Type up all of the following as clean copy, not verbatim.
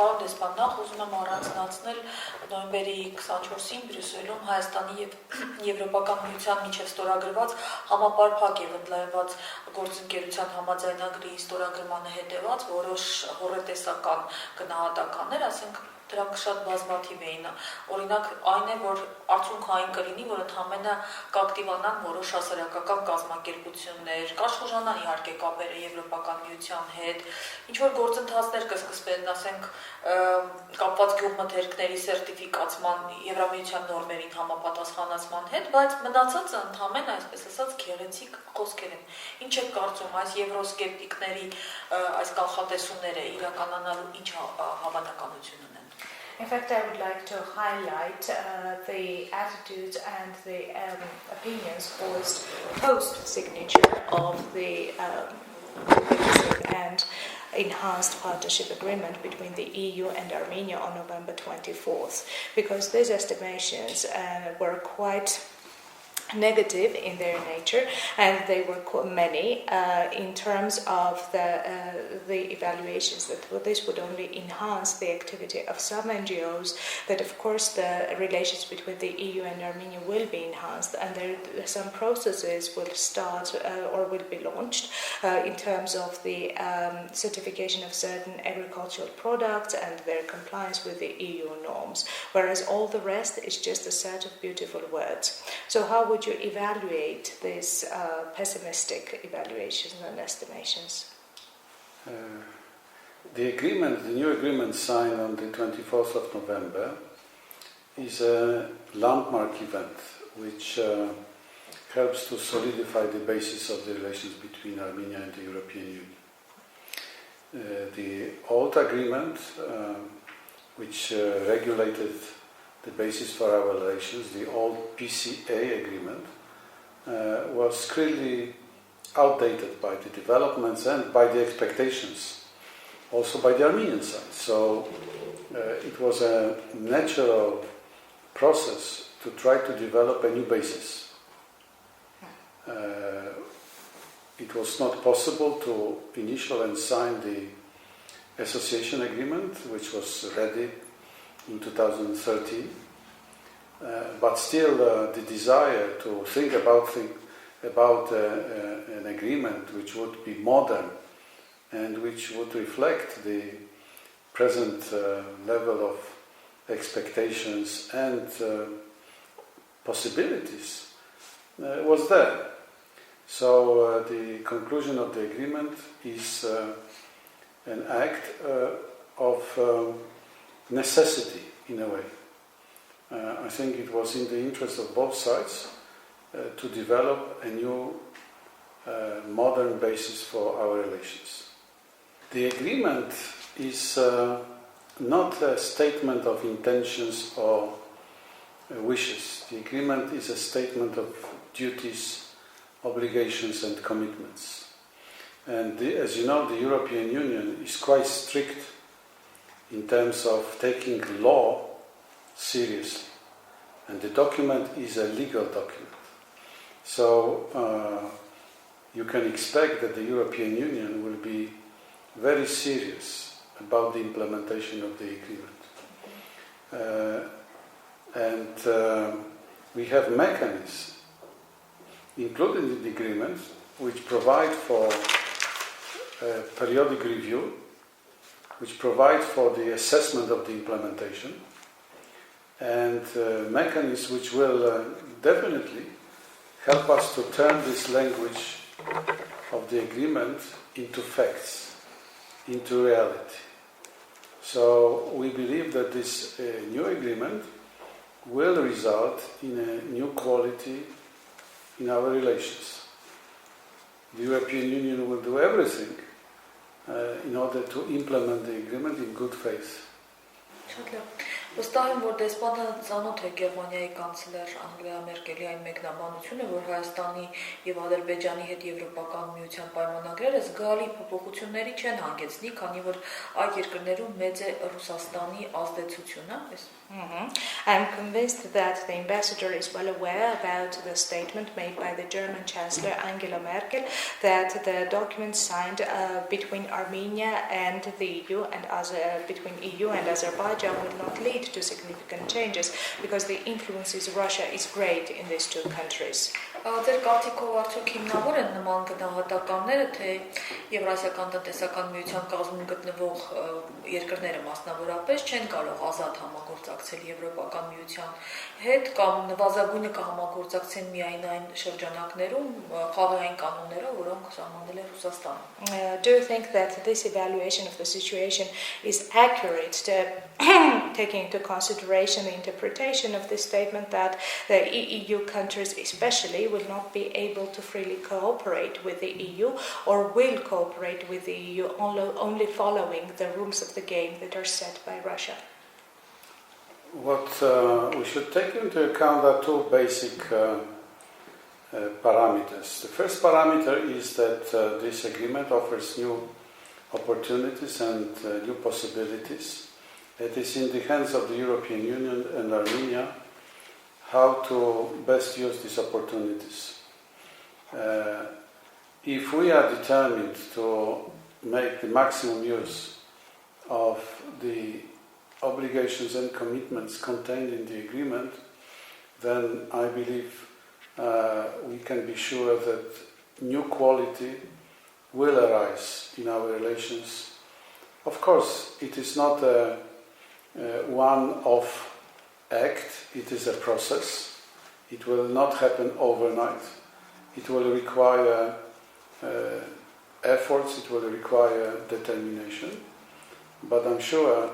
Պարոն դեսպան, նախ ուզում եմ առանձնացնել նոյեմբերի 24-ին Բրյուսելում Հայաստանի եւ Եվրոպական միության միջև ստորագրված համապարփակ եւ ընդլայնված գործընկերության համաձայնագրի ստորագրմանը հետեւած որոշ հոռետեսական գնահատականներ, ասենք դրանք շատ բազմաթիվ էին։ Օրինակ այն է, որ արդյունքային կլինի, որ ընդհանրապես կակտիվանան որոշ հասարակական կազմակերպություններ, կաշխուժանան իհարկե կապերը Եվրոպական միության հետ, ինչ որ գործընթացներ կսկսվեն, ասենք կապված գյուղմթերքների սերտիֆիկացման, Եվրամիության նորմերին համապատասխանացման հետ, բայց մնացածը ընդհանրապես, այսպես ասած, գեղեցիկ խոսքեր են։ Ինչ եք կարծում, այս եվրոսկեպտիկների այս կանխատեսումները իրականանալու ինչ հավանականություն ունեն։ In fact, I would like to highlight the attitudes and the opinions voiced post-signature of the and enhanced partnership agreement between the EU and Armenia on November 24th, because these estimations were quite negative in their nature, and they were many in terms of the evaluations that this would only enhance the activity of some NGOs, that of course the relations between the EU and Armenia will be enhanced, and some processes will start or will be launched in terms of the certification of certain agricultural products and their compliance with the EU norms, whereas all the rest is just a set of beautiful words. So how would you evaluate these pessimistic evaluations and estimations? The new agreement signed on the 24th of November is a landmark event which helps to solidify the basis of the relations between Armenia and the European Union. The old agreement, which regulated the basis for our relations, the old PCA agreement, was clearly outdated by the developments and by the expectations, also by the Armenian side. So it was a natural process to try to develop a new basis. It was not possible to initial and sign the association agreement, which was ready in 2013, but still the desire to think about an agreement which would be modern and which would reflect the present level of expectations and possibilities was there. So the conclusion of the agreement is an act of necessity in a way. I think it was in the interest of both sides to develop a new modern basis for our relations. The agreement is not a statement of intentions or wishes. The agreement is a statement of duties, obligations and commitments. And as you know, the European Union is quite strict in terms of taking law seriously. And the document is a legal document. So you can expect that the European Union will be very serious about the implementation of the agreement. And we have mechanisms, including in the agreement, which provide for periodic review, which provide for the assessment of the implementation, and mechanisms which will definitely help us to turn this language of the agreement into facts, into reality. So we believe that this new agreement will result in a new quality in our relations. The European Union will do everything in order to implement the agreement in good faith. Վստահ եմ, որ դեսպանը ծանոթ է Գերմանիայի կանցլեր Անգելա Մերկելի այն մեկնաբանությունը, որ Հայաստանի եւ Ադրբեջանի հետ Եվրոպական միության պայմանագրերը զգալի փոփոխությունների չեն հանգեցնի, քանի որ այդ երկրներում մեծ է Ռուսաստանի ազդեցությունը, I'm convinced that the ambassador is well aware about the statement made by the German Chancellor Angela Merkel that the documents signed between Armenia and the EU and between EU and Azerbaijan will not lead to significant changes because the influence of Russia is great in these two countries. Ձեր կարծիքով արդյոք հիմնավոր են նման գնահատականները, թե Եվրասիական տնտեսական միության կազմում գտնվող երկրները մասնավորապես չեն կարող ազատ համագործակցել Եվրոպական միության հետ կամ նվազագույնը կհամագործակցեն միայն այն շրջանակներում խաղային կանոններով, որոնք սահմանել է Ռուսաստանը? Do you think that this evaluation of the situation is accurate, taking into consideration the interpretation of this statement that the EU countries especially will not be able to freely cooperate with the EU or will cooperate with the EU only following the rules of the game that are set by Russia? What we should take into account are two basic parameters. The first parameter is that this agreement offers new opportunities and new possibilities. It is in the hands of the European Union and Armenia how to best use these opportunities. If we are determined to make the maximum use of the obligations and commitments contained in the agreement, then I believe we can be sure that new quality will arise in our relations. Of course, it is not a one-off act, it is a process. It will not happen overnight. It will require efforts, it will require determination. But I'm sure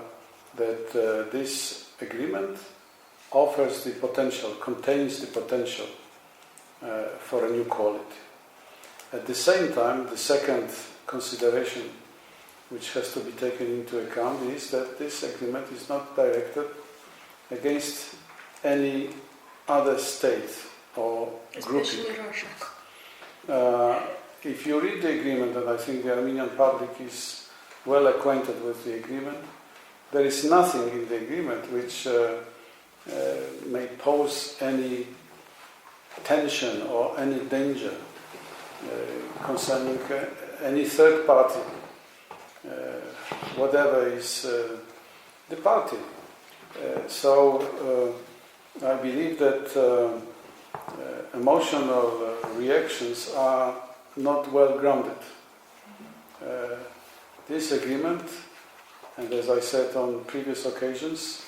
that this agreement offers the potential, contains the potential for a new quality. At the same time, the second consideration which has to be taken into account is that this agreement is not directed against any other state or grouping. Especially Russia. If you read the agreement, and I think the Armenian public is well acquainted with the agreement, there is nothing in the agreement which may pose any tension or any danger concerning any third party, whatever is the party. So I believe that emotional reactions are not well grounded. This agreement, and as I said on previous occasions,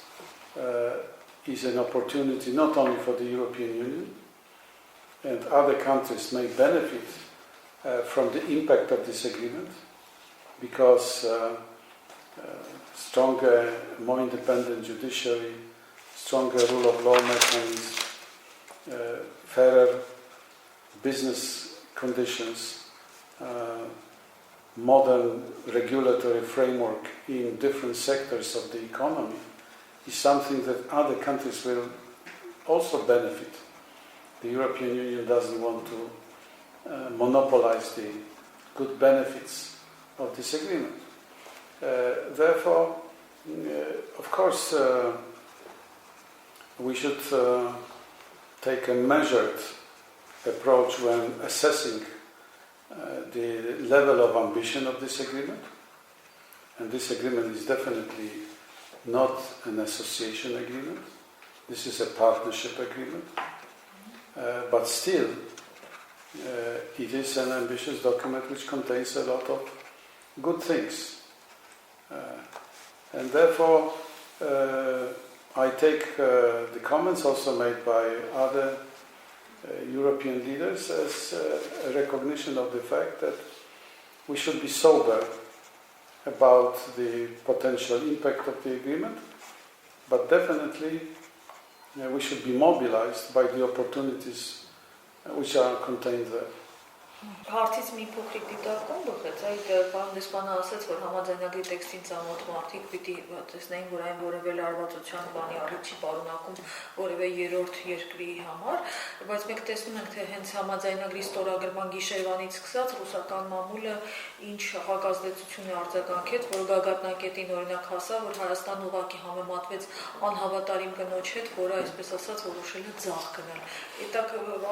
is an opportunity not only for the European Union, and other countries may benefit from the impact of this agreement, because stronger, more independent judiciary, stronger rule of law mechanisms, fairer business conditions, modern regulatory framework in different sectors of the economy is something that other countries will also benefit. The European Union doesn't want to monopolize the good benefits of this agreement. Therefore, of course, we should take a measured approach when assessing the level of ambition of this agreement. And this agreement is definitely not an association agreement. This is a partnership agreement. But still, it is an ambitious document which contains a lot of good things. And therefore, I take the comments also made by other European leaders as a recognition of the fact that we should be sober about the potential impact of the agreement, but definitely we should be mobilized by the opportunities which are contained there. Հարցից մի փոքրիկ դիտարկում բխեց, այդ պարոն Դեսպանը ասաց, որ համաձայնագրի տեքստին ծանոթ մարդիկ պիտի տեսնեին, որ այն որևէ լարվածության բանի առիթ չի պարունակում որևէ երրորդ երկրի համար, բայց մենք տեսնում ենք, թե հենց համաձայնագրի ստորագրման գիշերվանից սկսած ռուսական մամուլը ինչ հակազդեցություն է արձագանքեց, որ գագաթնակետին օրինակ հասավ, որ Հայաստանը ուղղակի համեմատվեց անհավատարիմ կնոջ հետ, որը այսպես ասած որոշել է ձախ գնել։ Այդտեղ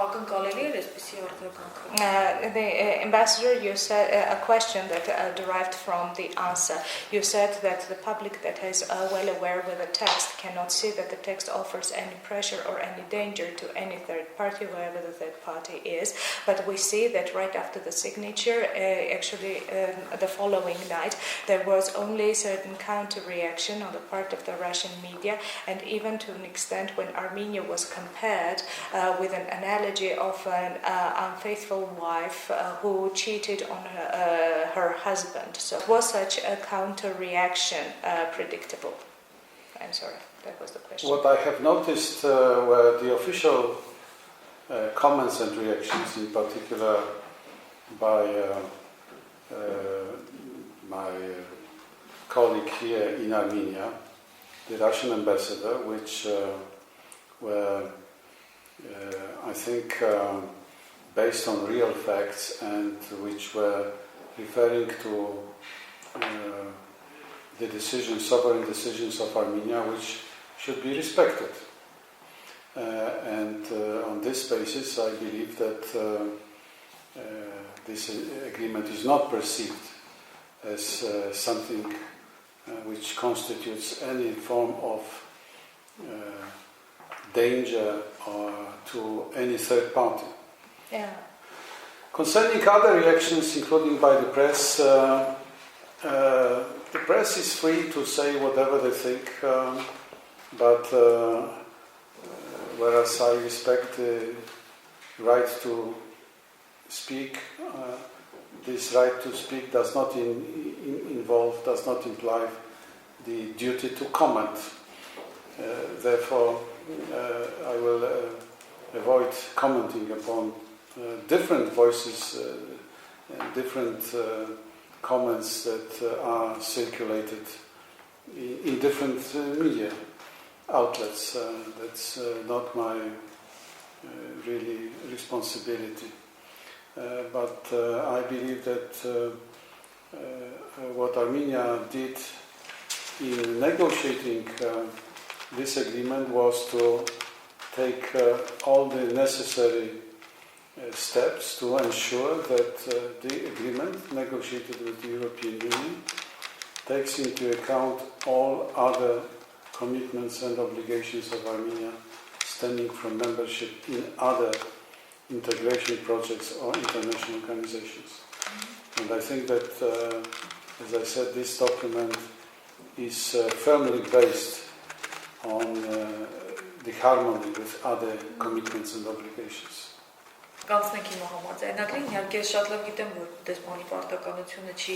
ակնկալելի էր այսպիսի արձագանքը։ The ambassador, you said a question that derived from the answer. You said that the public that is well aware with the text cannot see that the text offers any pressure or any danger to any third party, whoever the third party is. But we see that right after the signature, actually the following night, there was only certain counter-reaction on the part of the Russian media, and even to an extent when Armenia was compared with an analogy of an unfaithful wife who cheated on her husband. So was such a counter-reaction predictable? I'm sorry, that was the question. What I have noticed were the official comments and reactions, in particular by my colleague here in Armenia, the Russian ambassador, which were, I think, based on real facts and which were referring to the decisions, sovereign decisions of Armenia, which should be respected. And on this basis, I believe that this agreement is not perceived as something which constitutes any form of danger to any third party. Yeah. Concerning other reactions, including by the press is free to say whatever they think, but whereas I respect the right to speak, this right to speak does not does not imply the duty to comment. Therefore, I will avoid commenting upon different voices and different comments that are circulated in different media outlets. That's not my really responsibility. But I believe that what Armenia did in negotiating this agreement was to take all the necessary steps to ensure that the agreement negotiated with the European Union takes into account all other commitments and obligations of Armenia stemming from membership in other integration projects or international organizations. And I think that, as I said, this document is firmly based on the harmony with other commitments and obligations. Կանցնենք հիմա համաձայնագրին, իհարկե շատ լավ գիտեմ, որ դեսպանի պարտականությունը չի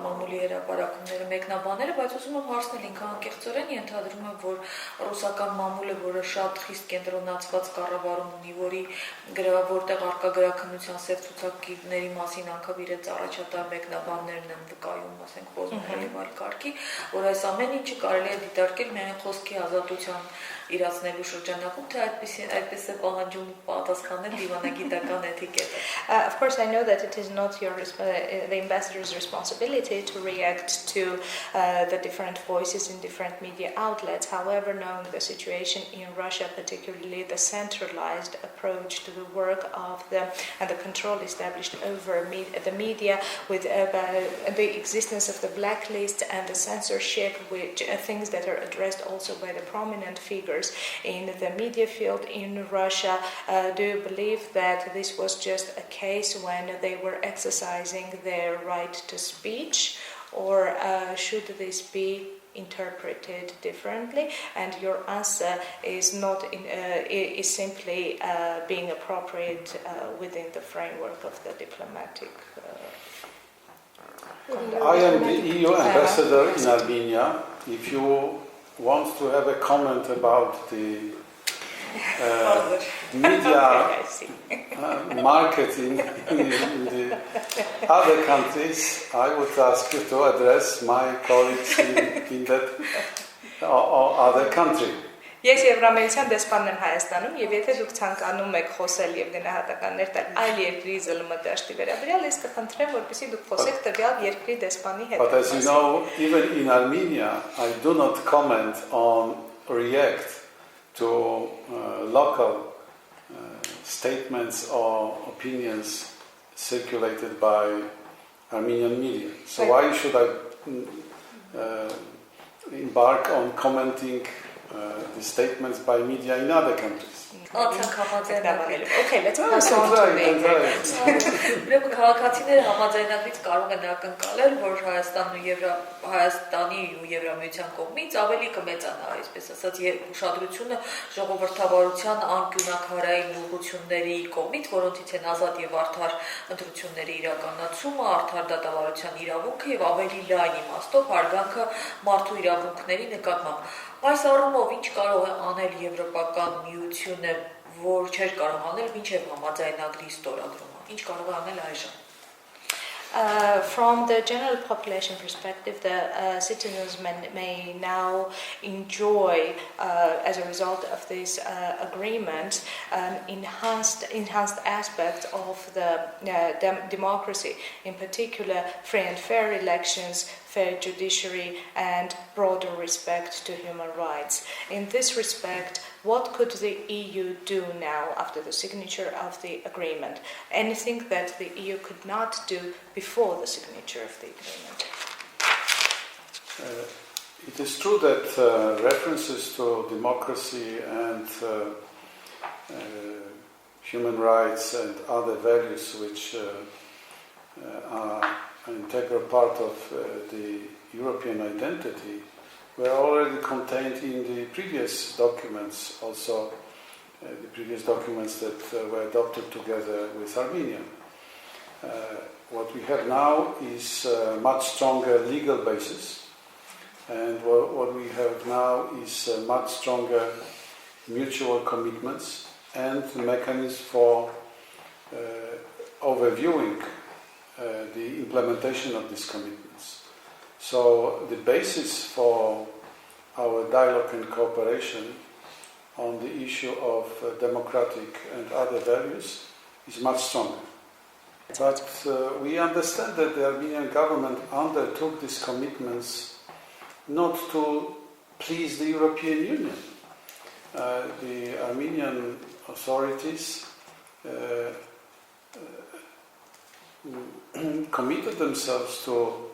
մամուլի հրապարակումները մեկնաբաները, բայց ուզում եմ հարցնել ինքան անկեղծորեն ենթադրում եմ, որ ռուսական մամուլը, որը շատ խիստ կենտրոնացված կառավարում ունի, որտեղ արկա գրաքննության սև ցուցակների մասին անգամ իրենց առաջատար մեկնաբաններն են վկայում, ասենք Պոզնոյի այլ կարգի, որ այս ամեն ինչը կարելի է դիտարկել միայն խոսքի ազատության իրացնելու շրջանակում, թե այդպես է պահանջում պատասխանել դիվանագիտական էթիկետը. Of course, I know that it is not the ambassador's responsibility to react to the different voices in different media outlets. However, knowing the situation in Russia, particularly the centralized approach to the work of and the control established over the media, with the existence of the blacklist and the censorship, which things that are addressed also by the prominent figures in the media field in Russia, do you believe that this was just a case when they were exercising their right to speech, or should this be interpreted differently? And your answer is not is simply being appropriate within the framework of the diplomatic. I am the EU ambassador in Armenia. If you want to have a comment about the media Okay, I see. marketing in the other countries, I would ask you to address my colleagues in that or other country. Ես Եվրամիության դեսպանն եմ Հայաստանում, եւ եթե դուք ցանկանում եք խոսել եւ գնահատականներ տալ այլ երկրի ԶԼՄ դաշտի վերաբերյալ, ես կխնդրեմ, որպեսզի դուք խոսեք տվյալ երկրի դեսպանի հետ։ But as you know, even in Armenia, I do not comment on, react to local statements or opinions circulated by Armenian media. So why should I embark on commenting the statements by media in other countries? Okay, let's pass on to the Ուրեմն քաղաքացիները համաձայնագրից կարող են ակնկալել, որ Հայաստանի ու Եվրամիության կողմից ավելի կմեծանա, այսպես ասած, ուշադրությունը ժողովրդավարության անկյունակարային ուղղությունների կողմից, որոնցից են ազատ եւ արդար ընտրությունների իրականացումը, արդար դատավարության իրավունքը եւ ավելի լայն իմաստով հարգանքը մարդու իրավունքների նկատմամբ։ Այս առումով ինչ կարող է անել Եվրոպական միությունը, որ չէր կարող անել մինչև համաձայնագրի ստորագրումը։ Ինչ կարող է անել այժմ։ From the general population perspective, the citizens may now enjoy, as a result of this agreement, enhanced aspects of the democracy, in particular free and fair elections, fair judiciary, and broader respect to human rights. In this respect, what could the EU do now after the signature of the agreement? Anything that the EU could not do before the signature of the agreement? It is true that references to democracy and human rights and other values which are an integral part of the European identity were already contained in the previous documents, also the previous documents that were adopted together with Armenia. What we have now is a much stronger legal basis, and what we have now is much stronger mutual commitments and mechanisms for overviewing the implementation of these commitments. So the basis for our dialogue and cooperation on the issue of democratic and other values is much stronger. But we understand that the Armenian government undertook these commitments not to please the European Union. The Armenian authorities committed themselves to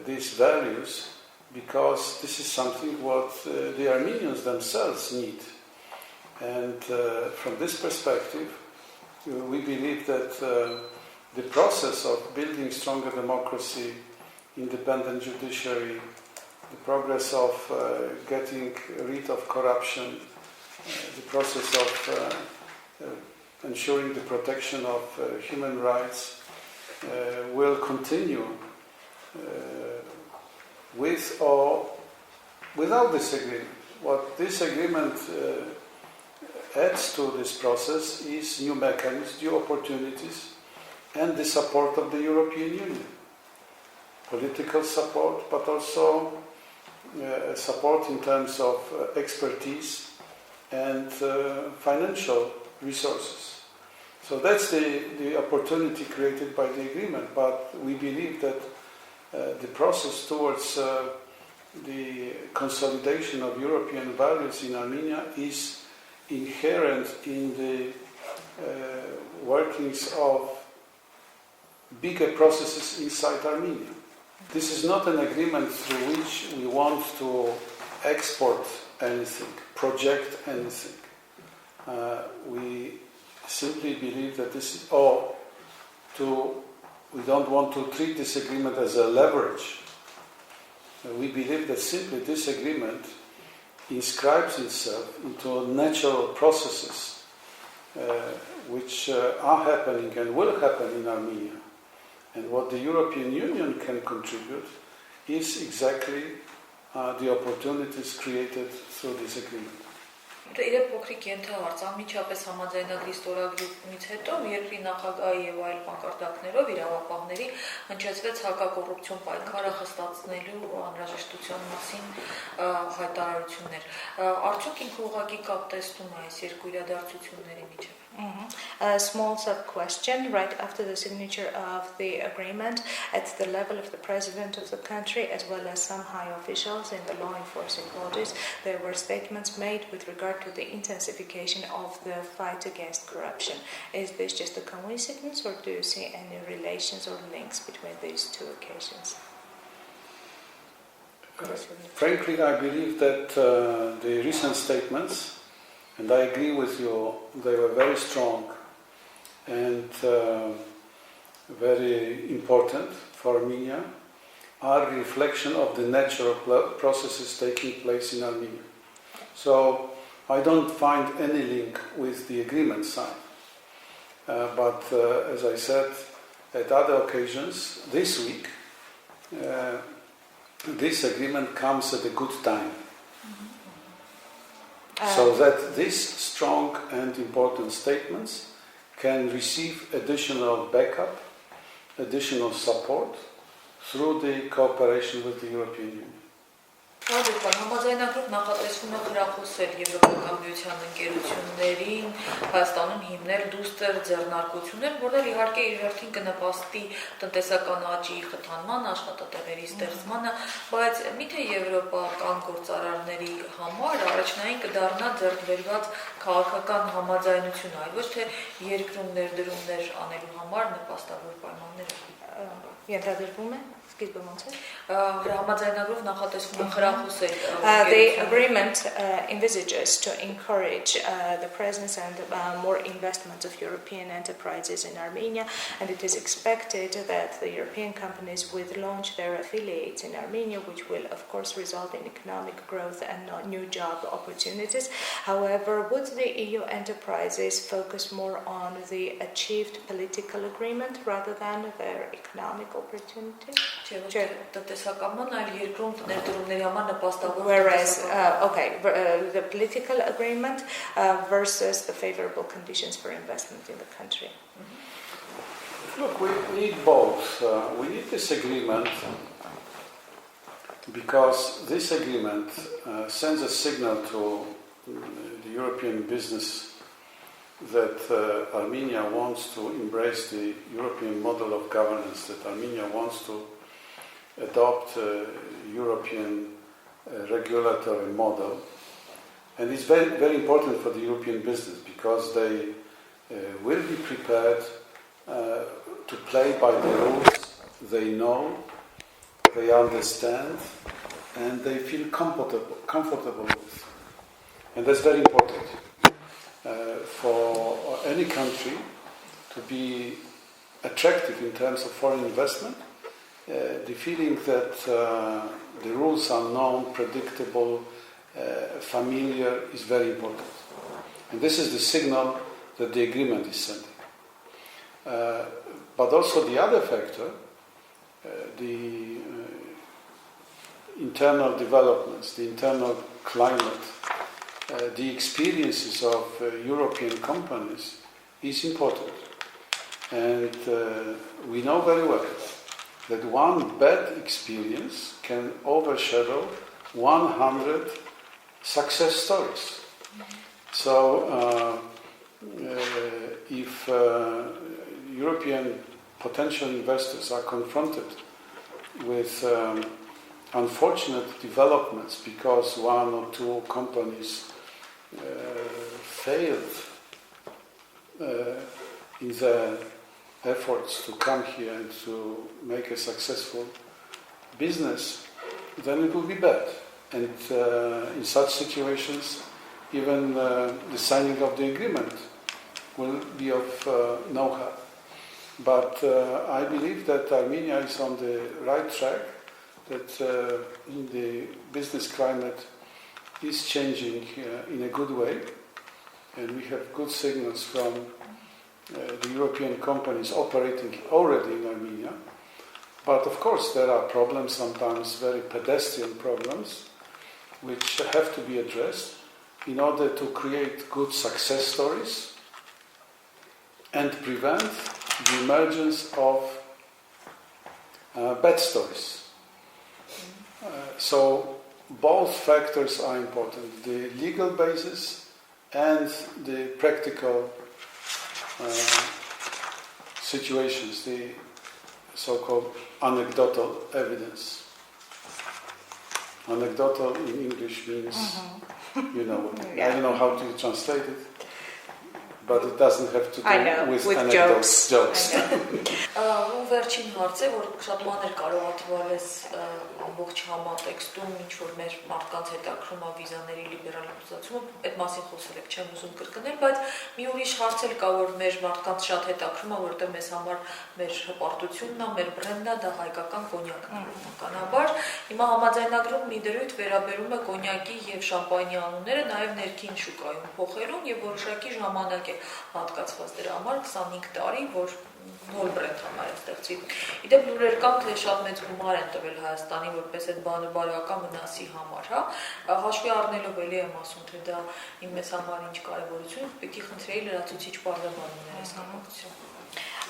these values because this is something what the Armenians themselves need. And from this perspective, we believe that the process of building stronger democracy, independent judiciary, the progress of getting rid of corruption, the process of ensuring the protection of human rights will continue with or without this agreement. What this agreement adds to this process is new mechanisms, new opportunities, and the support of the European Union. Political support, but also support in terms of expertise and financial resources. So that's the opportunity created by the agreement, but we believe that the process towards the consolidation of European values in Armenia is inherent in the workings of bigger processes inside Armenia. This is not an agreement through which we want to export anything, project anything. We simply believe that this is we don't want to treat this agreement as a leverage. We believe that simply this agreement inscribes itself into natural processes which are happening and will happen in Armenia. And what the European Union can contribute is exactly the opportunities created through this agreement. Իրե փոքրիկ ենթահարց անմիջապես համաձայնագրի ստորագրումից հետո երկրի նախագահի եւ այլ մակարդակներով իրավապահների հնչեցվեց հակակոռուպցիոն պայքարը խստացնելու անհրաժեշտության մասին հայտարարություններ։ Արդյոք ինքը ուղղակի կապ տեսնում է այս երկու իրադարձությունների միջև։ A small sub-question right after the signature of the agreement at the level of the president of the country as well as some high officials in the law enforcing bodies, there were statements made with regard to the intensification of the fight against corruption. Is this just a coincidence or do you see any relations or links between these two occasions? Frankly, I believe that the recent statements, and I agree with you, they were very strong and very important for Armenia, are a reflection of the natural processes taking place in Armenia. So I don't find any link with the agreement signed. But as I said at other occasions, this week, this agreement comes at a good time. So that these strong and important statements can receive additional backup, additional support through the cooperation with the European Union. Համաձայնագրով նախատեսվում է խրախուսել Եվրոպական միության ընկերություններին Հայաստանում հիմնել դուստր ձեռնարկություններ, որտեղ իհարկե իր հերթին կնպաստի տնտեսական աճի խթանման, աշխատատեղերի ստեղծմանը, բայց միթե եվրոպական գործարարների համար առաջնային կդառնա ձեռքբերված քաղաքական համաձայնություն, այլ ոչ թե երկրում ներդրումներ անելու համար նպաստավոր պայմաններ։ Ենթադրվում է սկիզբը ոնց է Համաձայնագրով նախատեսվում է խրախուսել The agreement envisages to encourage the presence and more investment of European enterprises in Armenia, and it is expected that the European companies will launch their affiliates in Armenia, which will of course result in economic growth and new job opportunities. However, would the EU enterprises focus more on the achieved political agreement rather than their economic opportunities? Whereas, the political agreement versus the favorable conditions for investment in the country. Look, we need both. We need this agreement because this agreement sends a signal to the European business that Armenia wants to embrace the European model of governance, that Armenia wants to adopt a European regulatory model. And it's very, very important for the European business because they will be prepared to play by the rules they know, they understand, and they feel comfortable with. And that's very important. For any country to be attractive in terms of foreign investment, the feeling that the rules are known, predictable, familiar is very important. And this is the signal that the agreement is sending. But also the other factor, the internal developments, the internal climate, the experiences of European companies is important. And we know very well that one bad experience can overshadow 100 success stories. So if European potential investors are confronted with unfortunate developments because one or two companies failed in their efforts to come here and to make a successful business, then it will be bad. And in such situations, even the signing of the agreement will be of no help. But I believe that Armenia is on the right track, that the business climate is changing in a good way, and we have good signals from the European companies operating already in Armenia. But of course there are problems, sometimes very pedestrian problems, which have to be addressed, in order to create good success stories and prevent the emergence of bad stories. So both factors are important, the legal basis and the practical situations, the so-called anecdotal evidence. Anecdotal in English means, you know, I don't know how to translate it, but it doesn't have to do with anecdotes, jokes. Ու վերջին հարց է, որ շատ մանր կարող է թվալես ամբողջ համատեքստում, ինչ որ մեր մարդկանց հետաքրում է վիզաների լիբերալիզացումը, այդ մասին խոսել եք, չեմ ուզում կրկնել, բայց մի ուրիշ հարց էլ կա, որ մեր մարդկանց շատ հետաքրում է, որտեղ մեզ համար մեր հպարտությունն է, մեր բրենդն է, դա հայկական կոնյակն է բնականաբար։ Հիմա համաձայնագրում մի դրույթ վերաբերում է կոնյակի եւ շամպայնի անունները նաեւ ներքին շուկայում փոխելուն եւ որոշակի ժամանակ է հատկացված դրա համար 25 տարի, որ նոր բրենդ համար է ստեղծվի։ Իդեպ լուրեր կան, թե շատ մեծ գումար են տվել Հայաստանի որպես այդ բարոյական վնասի համար, հա։ Հաշվի առնելով էլի եմ ասում, թե դա մեզ համար ինչ կարևորություն, պիտի խնդրեի լրացուցիչ բարձրաբանումներ այս կապակցությամբ։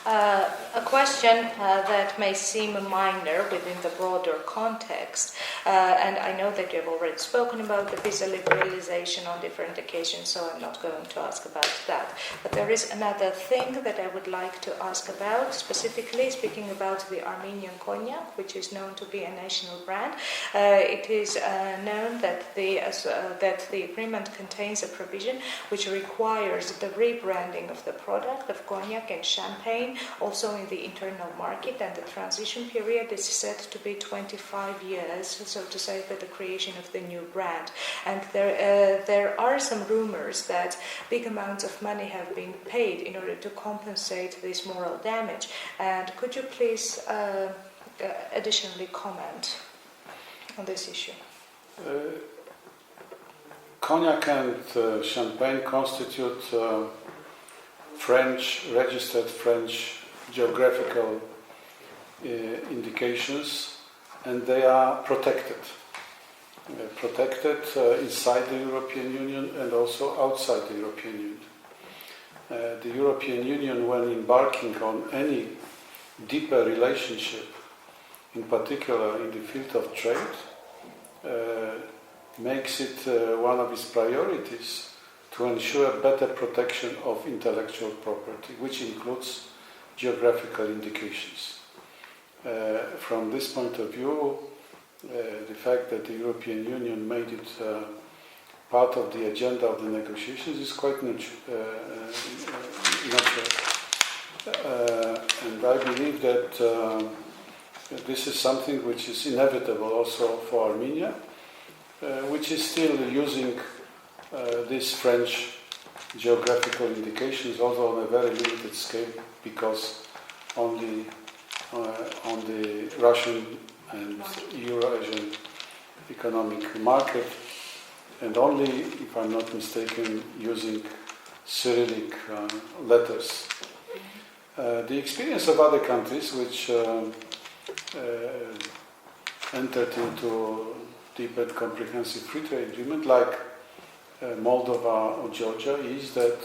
A question that may seem minor within the broader context, and I know that you have already spoken about the visa liberalization on different occasions, so I'm not going to ask about that. But there is another thing that I would like to ask about, specifically speaking about the Armenian cognac, which is known to be a national brand. It is known that the agreement contains a provision which requires the rebranding of the product of cognac and champagne also in the internal market, and the transition period is set to be 25 years, so to say, for the creation of the new brand. And there are some rumors that big amounts of money have been paid in order to compensate this moral damage. And could you please additionally comment on this issue? Cognac and champagne constitute registered French geographical indications, and they are protected. Protected inside the European Union and also outside the European Union. The European Union, when embarking on any deeper relationship, in particular in the field of trade, makes it one of its priorities to ensure better protection of intellectual property, which includes geographical indications. From this point of view, the fact that the European Union made it part of the agenda of the negotiations is quite natural. And I believe that this is something which is inevitable also for Armenia, which is still using these French geographical indications, although on a very limited scale, because only on the Russian and Euro-Asian economic market, and only, if I'm not mistaken, using Cyrillic letters. The experience of other countries which entered into deep and comprehensive free trade agreement, like Moldova or Georgia, is that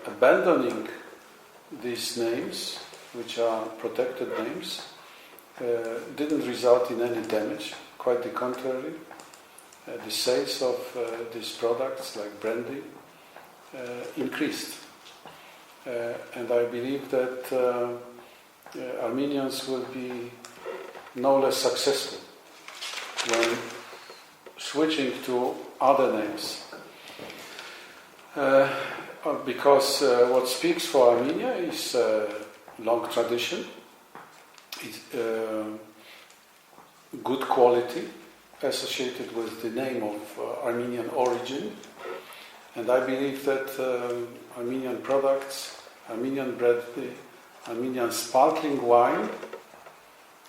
abandoning these names, which are protected names, didn't result in any damage. Quite the contrary. The sales of these products, like brandy, increased. And I believe that Armenians will be no less successful when switching to other names. Because what speaks for Armenia is long tradition, it's, good quality associated with the name of Armenian origin, and I believe that Armenian products, Armenian bread, Armenian sparkling wine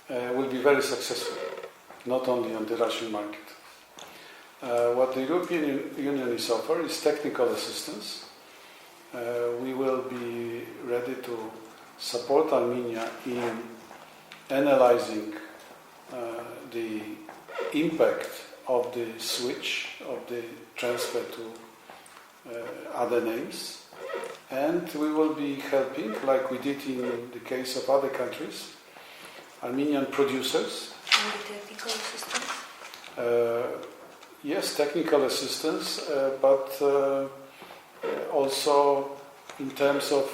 will be very successful, not only on the Russian market. What the European Union is offering is technical assistance. We will be ready to support Armenia in analyzing the impact of the switch, of the transfer to other names. And we will be helping, like we did in the case of other countries, Armenian producers. And the technical assistance? Yes, technical assistance, but also in terms of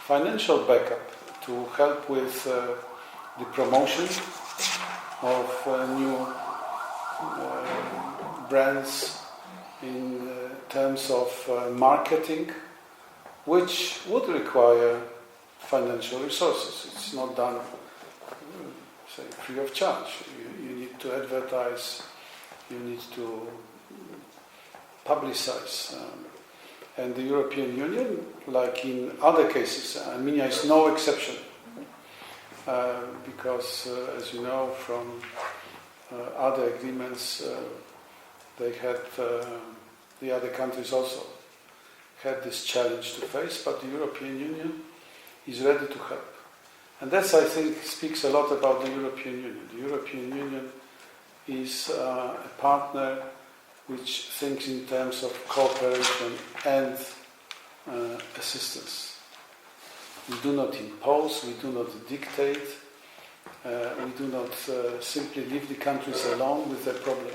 financial backup to help with the promotion of new brands in terms of marketing, which would require financial resources. It's not done, say, free of charge. You need to advertise, you need to publicize. And the European Union, like in other cases, Armenia is no exception. Because, as you know from other agreements, they had, the other countries also had this challenge to face, but the European Union is ready to help. And that, I think, speaks a lot about the European Union. The European Union is a partner which thinks in terms of cooperation and assistance. We do not impose, we do not dictate, we do not simply leave the countries alone with their problems.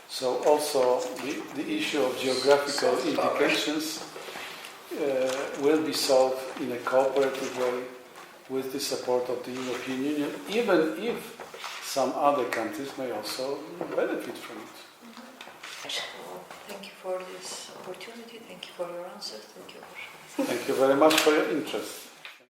So also the issue of geographical indications will be solved in a cooperative way with the support of the European Union, even if some other countries may also benefit from it. Thank you for this opportunity. Thank you for your answers. Thank you. Thank you very much for your interest.